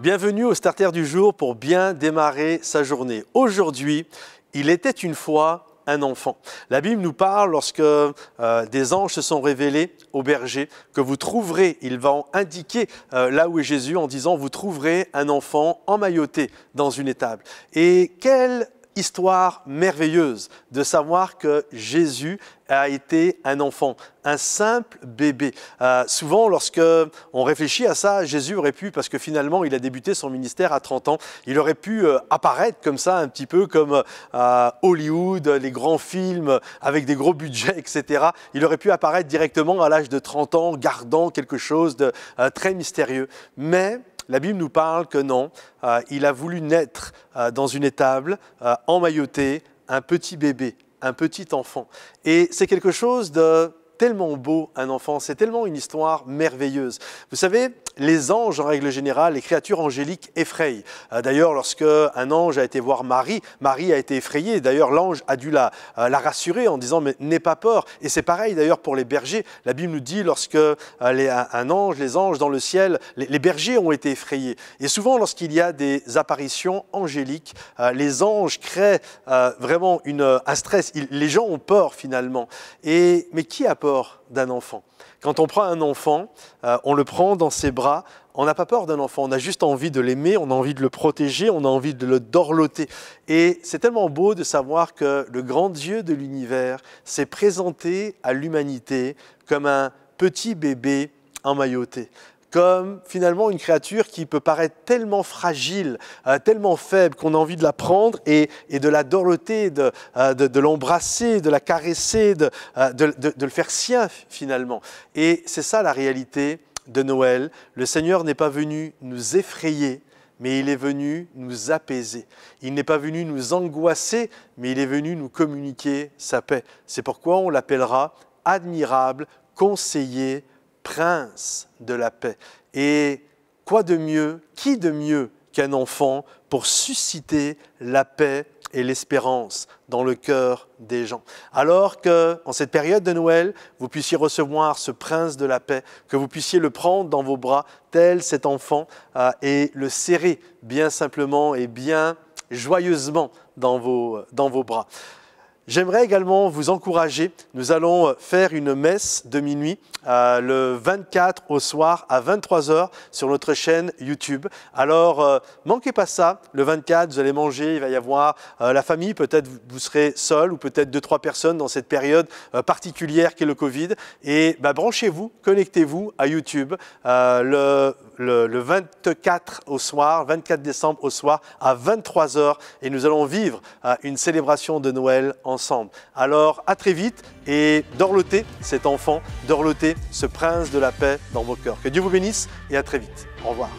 Bienvenue au Starter du jour pour bien démarrer sa journée. Aujourd'hui, il était une fois un enfant. La Bible nous parle lorsque des anges se sont révélés aux bergers que vous trouverez, il va indiquer là où est Jésus en disant vous trouverez un enfant emmailloté dans une étable. Et quelle histoire merveilleuse de savoir que Jésus a été un enfant, un simple bébé. Souvent, lorsque on réfléchit à ça, Jésus aurait pu, parce que finalement, il a débuté son ministère à 30 ans, il aurait pu apparaître comme ça, un petit peu comme Hollywood, les grands films avec des gros budgets, etc. Il aurait pu apparaître directement à l'âge de 30 ans, gardant quelque chose de très mystérieux. Mais la Bible nous parle que non, il a voulu naître dans une étable, emmailloté, un petit bébé, un petit enfant. Et c'est quelque chose de tellement beau, un enfant, c'est tellement une histoire merveilleuse. Vous savez, les anges, en règle générale, les créatures angéliques effrayent. D'ailleurs, lorsque un ange a été voir Marie, Marie a été effrayée. D'ailleurs, l'ange a dû la rassurer en disant « mais n'aie pas peur ». Et c'est pareil d'ailleurs pour les bergers. La Bible nous dit lorsque un ange, les anges dans le ciel, les bergers ont été effrayés. Et souvent, lorsqu'il y a des apparitions angéliques, les anges créent vraiment un stress. Les gens ont peur finalement. Mais qui a peur d'un enfant? Quand on prend un enfant, on le prend dans ses bras, on n'a pas peur d'un enfant, on a juste envie de l'aimer, on a envie de le protéger, on a envie de le dorloter. Et c'est tellement beau de savoir que le grand Dieu de l'univers s'est présenté à l'humanité comme un petit bébé emmailloté, comme finalement une créature qui peut paraître tellement fragile, tellement faible qu'on a envie de la prendre et de la dorloter, de l'embrasser, de la caresser, de le faire sien finalement. Et c'est ça la réalité de Noël. Le Seigneur n'est pas venu nous effrayer, mais il est venu nous apaiser. Il n'est pas venu nous angoisser, mais il est venu nous communiquer sa paix. C'est pourquoi on l'appellera admirable, conseiller, prince de la paix. Et quoi de mieux, qui de mieux qu'un enfant pour susciter la paix et l'espérance dans le cœur des gens. Alors qu'en cette période de Noël, vous puissiez recevoir ce prince de la paix, que vous puissiez le prendre dans vos bras, tel cet enfant, et le serrer bien simplement et bien joyeusement dans vos bras. J'aimerais également vous encourager, nous allons faire une messe de minuit le 24 au soir à 23 h sur notre chaîne YouTube. Alors, manquez pas ça, le 24 vous allez manger, il va y avoir la famille, peut-être vous serez seul ou peut-être 2-3 personnes dans cette période particulière qu'est le Covid. Et branchez-vous, connectez-vous à YouTube le 24 au soir, 24 décembre au soir à 23 h et nous allons vivre une célébration de Noël ensemble. Alors à très vite et dorlotez cet enfant, dorlotez ce prince de la paix dans vos cœurs. Que Dieu vous bénisse et à très vite. Au revoir.